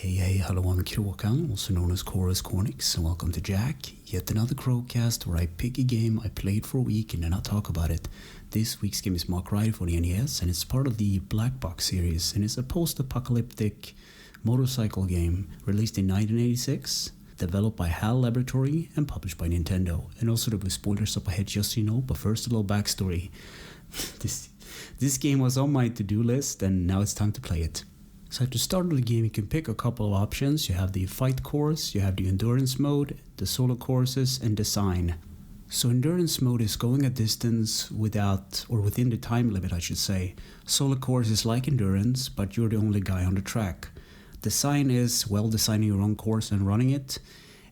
Hey, hello, I'm Kråkan, also known as Chorus Cornix, and welcome to Yacc, yet another Crowcast where I pick a game I played for a week and then I talk about it. This week's game is Mach Rider for the NES, and it's part of the Black Box series, and it's a post-apocalyptic motorcycle game released in 1986, developed by HAL Laboratory and published by Nintendo. And also there were spoilers up ahead, just so you know, but first a little backstory. This game was on my to-do list, and now it's time to play it. So to start the game, you can pick a couple of options. You have the fight course, you have the endurance mode, the solo courses, and design. So endurance mode is going a distance without, or within the time limit I should say. Solo course is like endurance, but you're the only guy on the track. Design is, well, designing your own course and running it.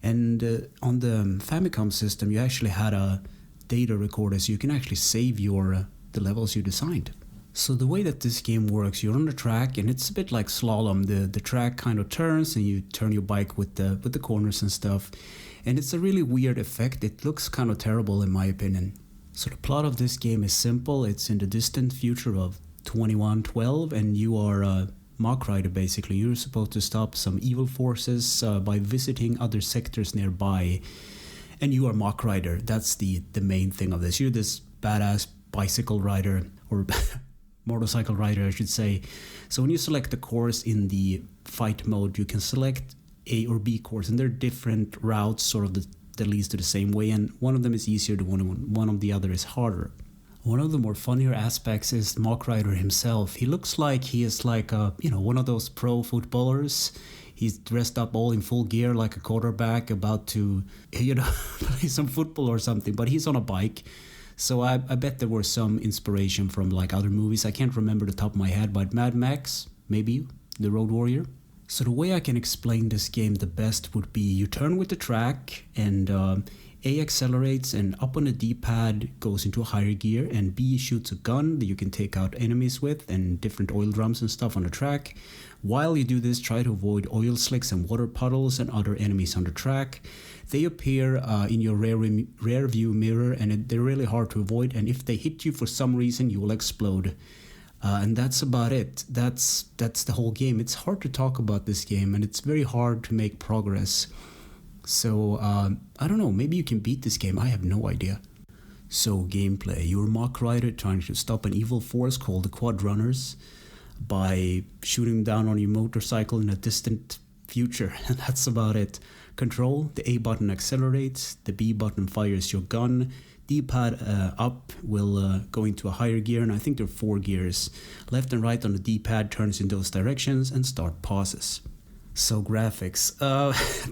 And on the Famicom system, you actually had a data recorder, so you can actually save the levels you designed. So the way that this game works, you're on the track, and it's a bit like slalom. The track kind of turns, and you turn your bike with the corners and stuff. And it's a really weird effect. It looks kind of terrible in my opinion. So the plot of this game is simple. It's in the distant future of 2112, and you are a Mach Rider basically. You're supposed to stop some evil forces by visiting other sectors nearby. And you are Mach Rider. That's the main thing of this. You're this badass bicycle rider, or motorcycle rider I should say. So when you select the course in the fight mode, you can select A or B course, and they're different routes sort of that leads to the same way, and one of them is easier to one of the other is harder. One of the more funnier aspects is Mach Rider himself. He looks like he is like one of those pro footballers. He's dressed up all in full gear like a quarterback about to play some football or something, but he's on a bike. So I bet there was some inspiration from like other movies. I can't remember the top of my head, but Mad Max, maybe, The Road Warrior. So the way I can explain this game the best would be you turn with the track, and A accelerates, and up on the D-pad goes into a higher gear, and B shoots a gun that you can take out enemies with, and different oil drums and stuff on the track. While you do this, try to avoid oil slicks and water puddles and other enemies on the track. They appear in your rear view mirror, and they're really hard to avoid, and if they hit you for some reason, you will explode. And that's about it. That's the whole game. It's hard to talk about this game, and it's very hard to make progress. So, I don't know, maybe you can beat this game, I have no idea. So, gameplay. You're a Mach Rider trying to stop an evil force called the Quadrunners by shooting down on your motorcycle in a distant future, and that's about it. Control, the A button accelerates, the B button fires your gun, D-pad up will go into a higher gear, and I think there are 4 gears. Left and right on the D-pad turns in those directions, and start pauses. So graphics,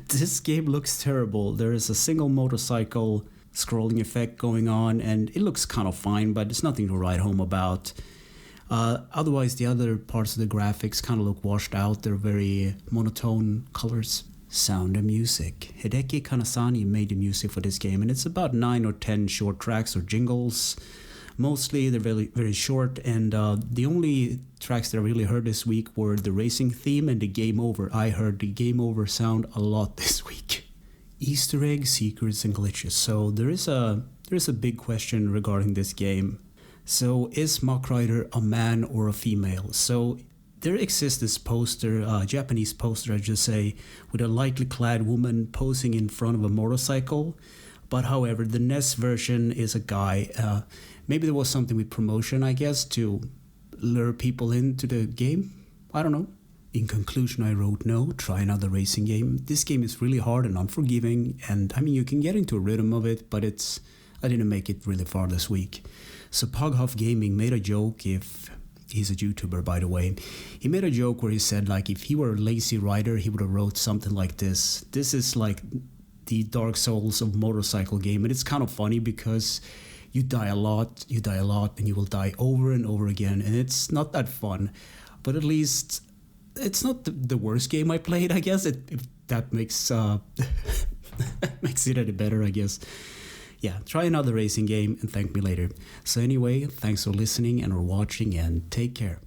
this game looks terrible. There is a single motorcycle scrolling effect going on, and it looks kind of fine, but it's nothing to write home about. Otherwise, the other parts of the graphics kind of look washed out. They're very monotone colors. Sound and music. Hideki Kanasani made the music for this game, and it's about 9 or 10 short tracks or jingles. Mostly they're very, very short, and the only tracks that I really heard this week were the racing theme and the game over. I heard the game over sound a lot this week. Easter eggs, secrets, and glitches. So there is a big question regarding this game. So is Mach Rider a man or a female? So there exists this poster, Japanese poster I should say, with a lightly clad woman posing in front of a motorcycle. But however, the NES version is a guy. Maybe there was something with promotion, I guess, to lure people into the game. I don't know. In conclusion, I wrote, no, try another racing game. This game is really hard and unforgiving, and I mean, you can get into a rhythm of it, but I didn't make it really far this week. So Pughuff Gaming made a joke, if he's a YouTuber, by the way. He made a joke where he said, like, if he were a lazy writer, he would have wrote something like this. This is like the Dark Souls of motorcycle game, and it's kind of funny because you die a lot, and you will die over and over again, and it's not that fun. But at least it's not the worst game I played, I guess, if that makes makes it any better, I guess. Yeah, try another racing game and thank me later. So anyway, thanks for listening and for watching, and take care.